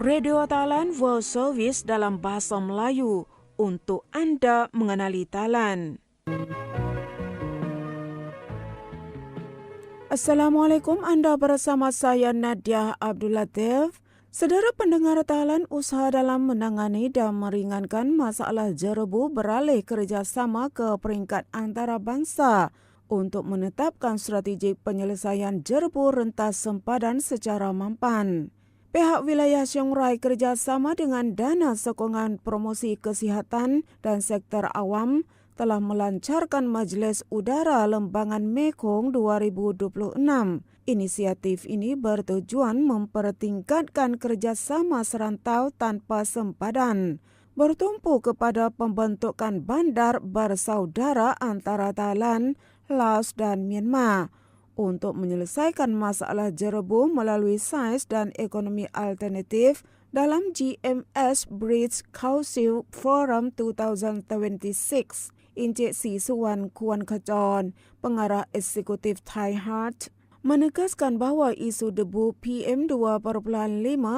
Radio Thailand World Service dalam bahasa Melayu untuk Anda mengenali Thailand. Assalamualaikum, Anda bersama saya Nadia Abdul Latif. Saudara pendengar Thailand, usaha dalam menangani dan meringankan masalah jerebu beralih kerjasama ke peringkat antarabangsa untuk menetapkan strategi penyelesaian jerebu rentas sempadan secara mampan. Pihak wilayah Siong Rai kerjasama dengan Dana Sokongan Promosi Kesihatan dan Sektor Awam telah melancarkan Majlis Udara Lembangan Mekong 2026. Inisiatif ini bertujuan mempertingkatkan kerjasama serantau tanpa sempadan, bertumpu kepada pembentukan bandar bersaudara antara Thailand, Laos dan Myanmar untuk menyelesaikan masalah jerebu melalui sains dan ekonomi alternatif dalam GMS Bridge Council Forum 2026. Encik Si Suwan Kuan Khajon, Pengarah Eksekutif Thai Heart, menegaskan bahawa isu debu PM 2.5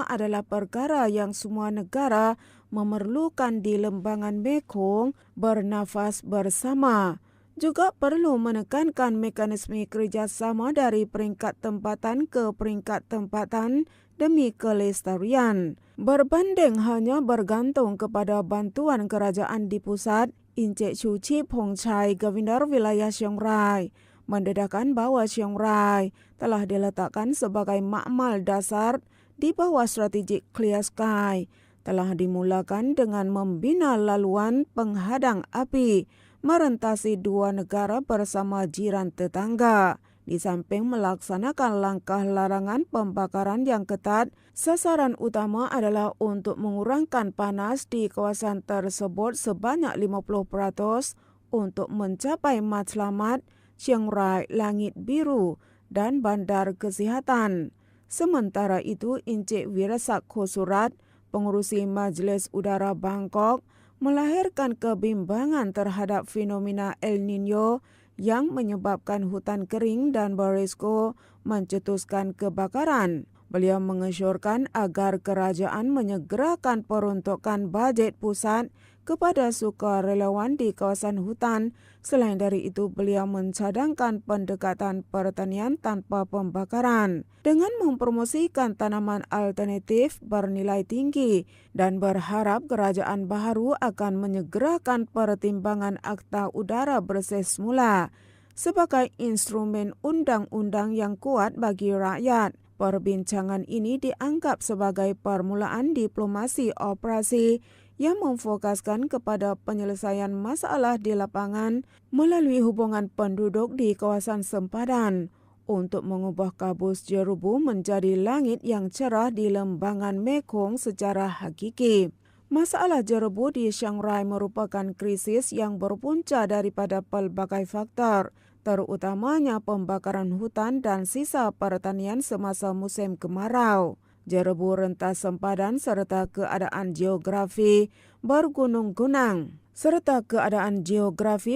adalah perkara yang semua negara memerlukan di lembangan Mekong bernafas bersama. Juga perlu menekankan mekanisme kerjasama dari peringkat tempatan ke peringkat tempatan demi kelestarian. Berbanding hanya bergantung kepada bantuan kerajaan di pusat, Encik Chuchi Pongchai, Gubernur Wilayah Siong Rai, mendedahkan bahawa Siong Rai telah diletakkan sebagai makmal dasar di bawah strategi Clear Sky, telah dimulakan dengan membina laluan penghadang api merentasi dua negara bersama jiran tetangga. Di samping melaksanakan langkah larangan pembakaran yang ketat, sasaran utama adalah untuk mengurangkan panas di kawasan tersebut sebanyak 50% untuk mencapai matlamat Siong Rai Langit Biru dan Bandar Kesihatan. Sementara itu, Encik Wirasak Khosurat, Pengurusi Majlis Udara Bangkok, melahirkan kebimbangan terhadap fenomena El Nino yang menyebabkan hutan kering dan berisiko mencetuskan kebakaran. Beliau mengesyorkan agar kerajaan menyegerakan peruntukan bajet pusat kepada sukarelawan di kawasan hutan. Selain dari itu, beliau mencadangkan pendekatan pertanian tanpa pembakaran dengan mempromosikan tanaman alternatif bernilai tinggi dan berharap kerajaan baharu akan menyegerakan pertimbangan Akta Udara Bersih semula sebagai instrumen undang-undang yang kuat bagi rakyat. Perbincangan ini dianggap sebagai permulaan diplomasi operasi yang memfokuskan kepada penyelesaian masalah di lapangan melalui hubungan penduduk di kawasan sempadan untuk mengubah kabus jerebu menjadi langit yang cerah di lembangan Mekong secara hakiki. Masalah jerebu di Siong Rai merupakan krisis yang berpunca daripada pelbagai faktor, terutamanya pembakaran hutan dan sisa pertanian semasa musim kemarau. Jerebu rentas sempadan serta keadaan geografi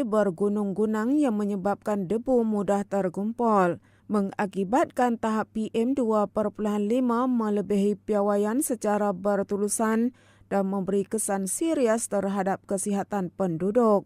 bergunung-gunung yang menyebabkan debu mudah terkumpul, mengakibatkan tahap PM 2.5 melebihi piawaian secara berterusan dan memberi kesan serius terhadap kesihatan penduduk.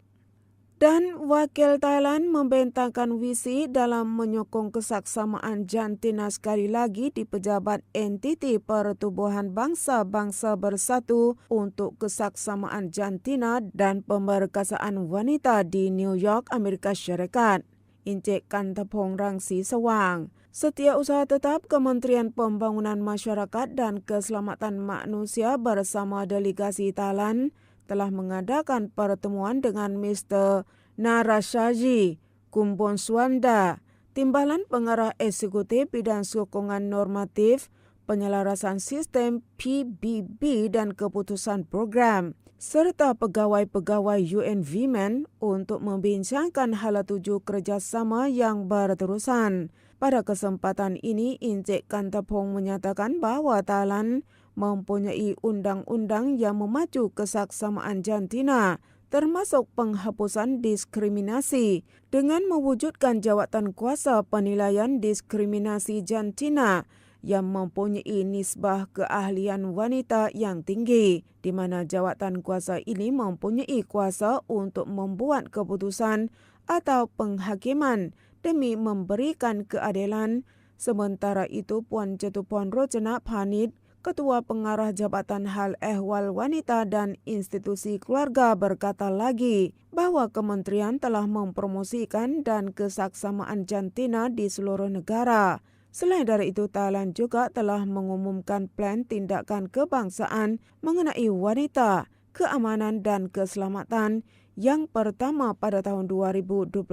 Dan wakil Thailand membentangkan visi dalam menyokong kesaksamaan jantina sekali lagi di pejabat entiti Pertubuhan Bangsa-Bangsa Bersatu untuk Kesaksamaan Jantina dan Pemerkasaan Wanita di New York, Amerika Syarikat. Encik Kantapong Rangsi Sewang, Setiausaha Tetap Kementerian Pembangunan Masyarakat dan Keselamatan Manusia bersama delegasi Thailand telah mengadakan pertemuan dengan Mr. Narashaji Kumbonswanda, Timbalan Pengarah Eksekutif Bidang Sokongan Normatif, Penyelarasan Sistem PBB dan Keputusan Program, serta pegawai-pegawai UN Women untuk membincangkan hala tuju kerjasama yang berterusan. Pada kesempatan ini, Encik Kantapong menyatakan bahawa Thailand mempunyai undang-undang yang memacu kesaksamaan jantina, termasuk penghapusan diskriminasi dengan mewujudkan jawatan kuasa penilaian diskriminasi jantina yang mempunyai nisbah keahlian wanita yang tinggi, di mana jawatan kuasa ini mempunyai kuasa untuk membuat keputusan atau penghakiman demi memberikan keadilan. Sementara itu, Puan Jatupuan Rojana Phanit, Ketua Pengarah Jabatan Hal Ehwal Wanita dan Institusi Keluarga berkata lagi bahwa kementerian telah mempromosikan dan kesaksamaan jantina di seluruh negara. Selain dari itu, Thailand juga telah mengumumkan plan tindakan kebangsaan mengenai wanita, keamanan dan keselamatan yang pertama pada tahun 2025.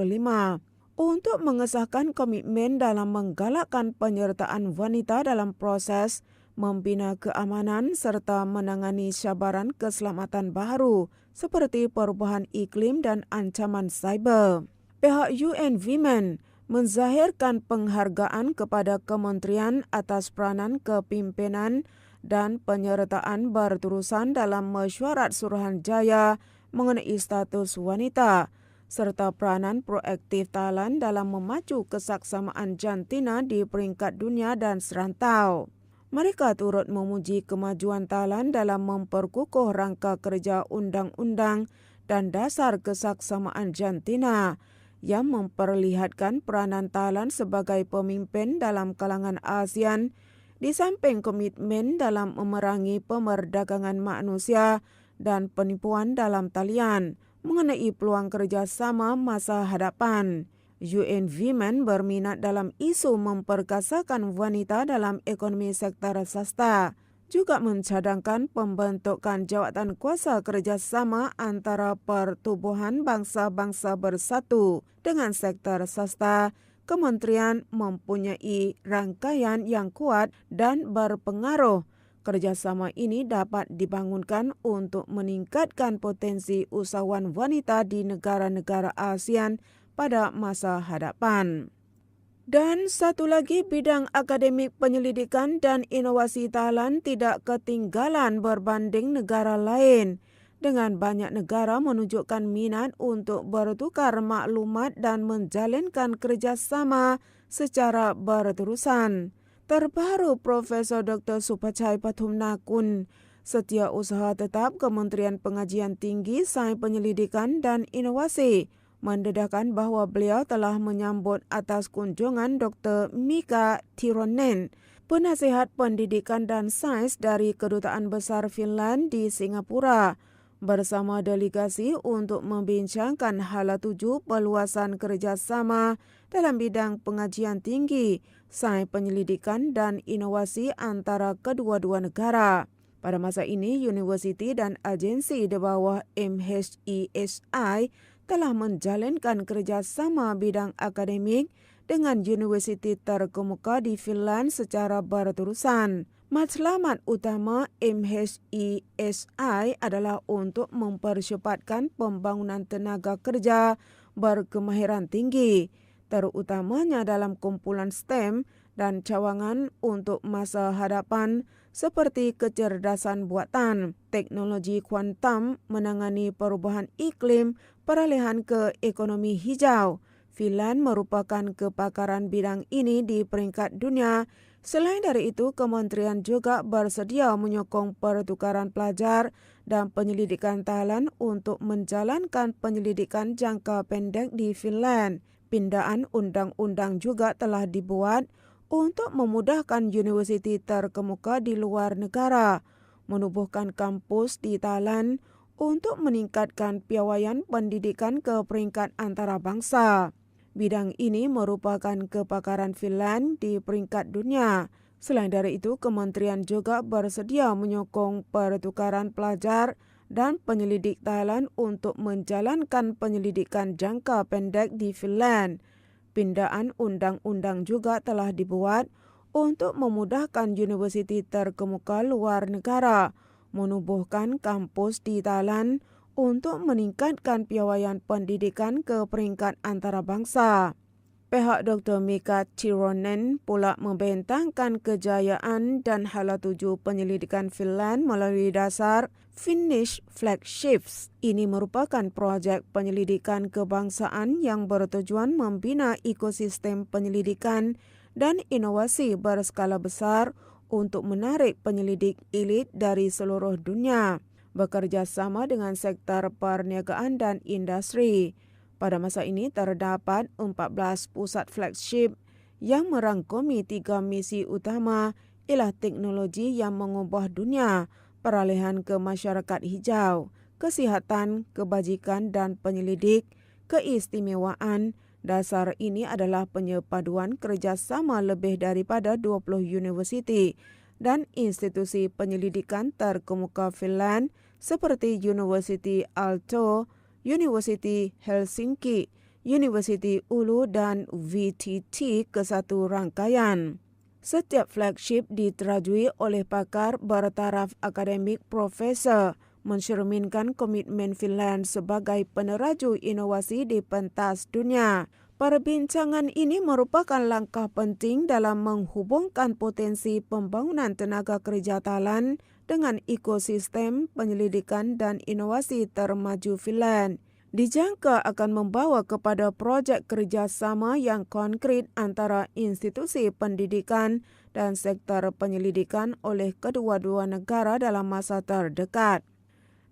Untuk mengesahkan komitmen dalam menggalakkan penyertaan wanita dalam proses membina keamanan serta menangani cabaran keselamatan baru seperti perubahan iklim dan ancaman cyber. Pihak UN Women menzahirkan penghargaan kepada kementerian atas peranan kepimpinan dan penyertaan berterusan dalam mesyuarat Suruhanjaya mengenai status wanita serta peranan proaktif Thailand dalam memacu kesaksamaan jantina di peringkat dunia dan serantau. Mereka turut memuji kemajuan Thailand dalam memperkukuh rangka kerja undang-undang dan dasar kesaksamaan jantina yang memperlihatkan peranan Thailand sebagai pemimpin dalam kalangan ASEAN di samping komitmen dalam memerangi pemerdagangan manusia dan penipuan dalam talian mengenai peluang kerjasama masa hadapan. UN Women berminat dalam isu memperkasakan wanita dalam ekonomi sektor swasta, juga mencadangkan pembentukan jawatan kuasa kerjasama antara Pertubuhan Bangsa-Bangsa Bersatu dengan sektor swasta. Kementerian mempunyai rangkaian yang kuat dan berpengaruh. Kerjasama ini dapat dibangunkan untuk meningkatkan potensi usahawan wanita di negara-negara ASEAN pada masa hadapan. Dan satu lagi, bidang akademik penyelidikan dan inovasi Thailand tidak ketinggalan berbanding negara lain, dengan banyak negara menunjukkan minat untuk bertukar maklumat dan menjalinkan kerjasama secara berterusan. Terbaru Profesor Dr. Supachai Pathumnakul, Setiausaha Tetap Kementerian Pengajian Tinggi Sains Penyelidikan dan Inovasi, mendedahkan bahawa beliau telah menyambut atas kunjungan Dr. Mika Tironen, penasihat pendidikan dan sains dari Kedutaan Besar Finland di Singapura, bersama delegasi untuk membincangkan hala tuju peluasan kerjasama dalam bidang pengajian tinggi, sains penyelidikan dan inovasi antara kedua-dua negara. Pada masa ini, universiti dan agensi di bawah MHESI telah menjalankan kerjasama bidang akademik dengan universiti terkemuka di Finland secara berterusan. Matlamat utama MHESI adalah untuk mempercepatkan pembangunan tenaga kerja berkemahiran tinggi, terutamanya dalam kumpulan STEM dan cawangan untuk masa hadapan seperti kecerdasan buatan, teknologi kuantum, menangani perubahan iklim, peralihan ke ekonomi hijau. Finland merupakan kepakaran bidang ini di peringkat dunia. Selain dari itu, kementerian juga bersedia menyokong pertukaran pelajar dan penyelidikan Thailand untuk menjalankan penyelidikan jangka pendek di Finland. Pindaan undang-undang juga telah dibuat untuk memudahkan universiti terkemuka di luar negara menubuhkan kampus di Thailand untuk meningkatkan piawaian pendidikan ke peringkat antarabangsa. Bidang ini merupakan kepakaran Finland di peringkat dunia. Selain dari itu, kementerian juga bersedia menyokong pertukaran pelajar dan penyelidik Thailand untuk menjalankan penyelidikan jangka pendek di Finland. Pindaan undang-undang juga telah dibuat untuk memudahkan universiti terkemuka luar negara menubuhkan kampus di Thailand untuk meningkatkan piawaian pendidikan ke peringkat antarabangsa. Pihak Dr. Mika Tironen pula membentangkan kejayaan dan hala tuju penyelidikan Finland melalui dasar Finnish Flagships. Ini merupakan projek penyelidikan kebangsaan yang bertujuan membina ekosistem penyelidikan dan inovasi berskala besar untuk menarik penyelidik elit dari seluruh dunia, bekerja sama dengan sektor perniagaan dan industri. Pada masa ini terdapat 14 pusat flagship yang merangkumi 3 misi utama ialah teknologi yang mengubah dunia, peralihan ke masyarakat hijau, kesihatan, kebajikan dan penyelidik. Keistimewaan dasar ini adalah penyepaduan kerjasama lebih daripada 20 universiti dan institusi penyelidikan terkemuka Finland seperti University Aalto, University Helsinki, University Oulu dan VTT ke satu rangkaian. Setiap flagship diterajui oleh pakar bertaraf akademik profesor, mencerminkan komitmen Finland sebagai peneraju inovasi di pentas dunia. Perbincangan ini merupakan langkah penting dalam menghubungkan potensi pembangunan tenaga kerja Thailand dengan ekosistem penyelidikan dan inovasi termaju Finland. Dijangka akan membawa kepada projek kerjasama yang konkret antara institusi pendidikan dan sektor penyelidikan oleh kedua-dua negara dalam masa terdekat.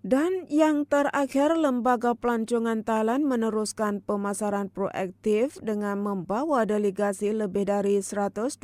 Dan yang terakhir, Lembaga Pelancongan Thailand meneruskan pemasaran proaktif dengan membawa delegasi lebih dari 120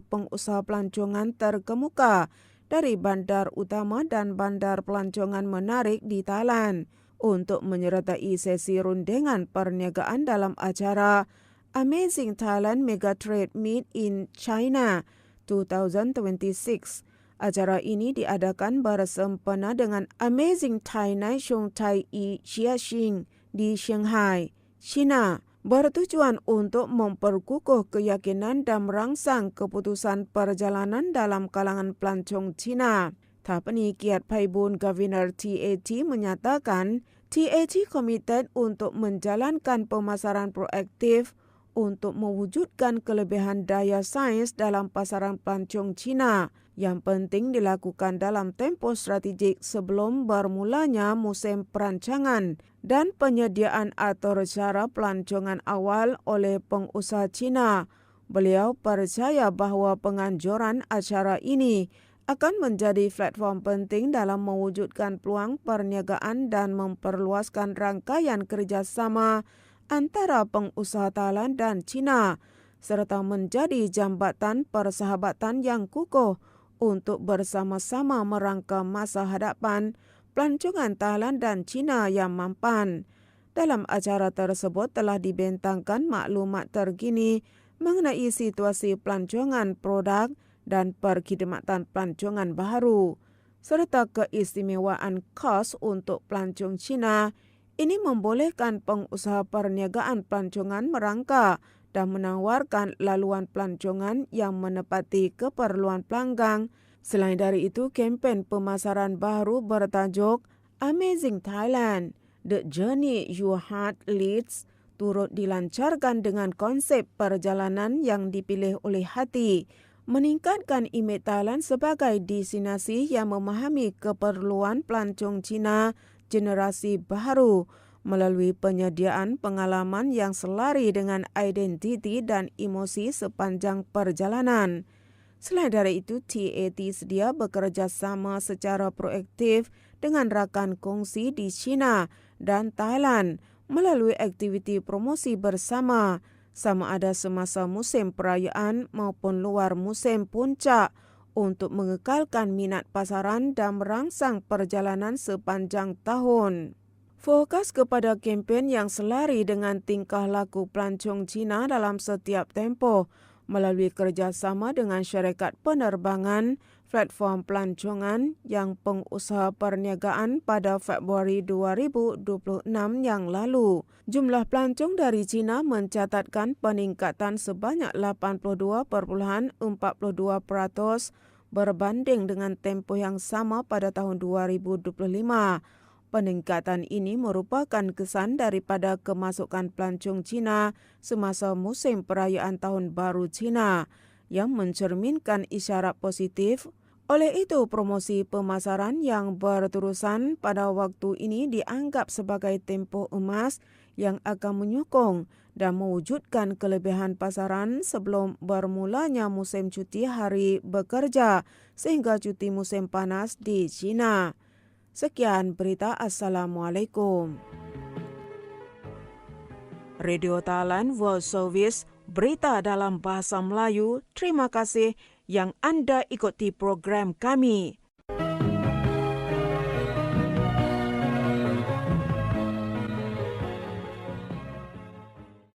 pengusaha pelancongan terkemuka dari bandar utama dan bandar pelancongan menarik di Thailand untuk menyertai sesi rundingan perniagaan dalam acara Amazing Thailand Mega Trade Meet in China 2026. Acara ini diadakan bersempena dengan Amazing Thai Night Shong Tai I Jiaxing di Shanghai, China, bertujuan untuk memperkukuh keyakinan dan merangsang keputusan perjalanan dalam kalangan pelancong China. Thapani Kiat Paibun Governor TAT menyatakan TAT komited untuk menjalankan pemasaran proaktif untuk mewujudkan kelebihan daya sains dalam pasaran pelancong China yang penting dilakukan dalam tempoh strategik sebelum bermulanya musim perancangan dan penyediaan atur cara pelancongan awal oleh pengusaha China. Beliau percaya bahawa penganjuran acara ini akan menjadi platform penting dalam mewujudkan peluang perniagaan dan memperluaskan rangkaian kerjasama antara pengusaha Thailand dan China, serta menjadi jambatan persahabatan yang kukuh untuk bersama-sama merangka masa hadapan pelancongan Thailand dan China yang mampan. Dalam acara tersebut telah dibentangkan maklumat terkini mengenai situasi pelancongan produk dan perkhidmatan pelancongan baharu, serta keistimewaan kos untuk pelancong China. Ini membolehkan pengusaha perniagaan pelancongan merangka dan menawarkan laluan pelancongan yang menepati keperluan pelanggan. Selain dari itu, kempen pemasaran baru bertajuk Amazing Thailand, The Journey Your Heart Leads turut dilancarkan dengan konsep perjalanan yang dipilih oleh hati, meningkatkan imej Thailand sebagai destinasi yang memahami keperluan pelancong Cina generasi baru melalui penyediaan pengalaman yang selari dengan identiti dan emosi sepanjang perjalanan. Selain dari itu, TAT sedia bekerja sama secara proaktif dengan rakan kongsi di China dan Thailand melalui aktiviti promosi bersama, sama ada semasa musim perayaan maupun luar musim puncak, untuk mengekalkan minat pasaran dan merangsang perjalanan sepanjang tahun. Fokus kepada kempen yang selari dengan tingkah laku pelancong Cina dalam setiap tempoh melalui kerjasama dengan syarikat penerbangan, platform pelancongan yang pengusaha perniagaan pada Februari 2026 yang lalu. Jumlah pelancong dari China mencatatkan peningkatan sebanyak 82.42% berbanding dengan tempoh yang sama pada tahun 2025. Peningkatan ini merupakan kesan daripada kemasukan pelancong Cina semasa musim perayaan Tahun Baru Cina yang mencerminkan isyarat positif. Oleh itu, promosi pemasaran yang berterusan pada waktu ini dianggap sebagai tempoh emas yang akan menyokong dan mewujudkan kelebihan pasaran sebelum bermulanya musim cuti hari bekerja sehingga cuti musim panas di China. Sekian berita. Assalamualaikum. Radio Thailand World Service, berita dalam bahasa Melayu. Terima kasih yang anda ikuti program kami.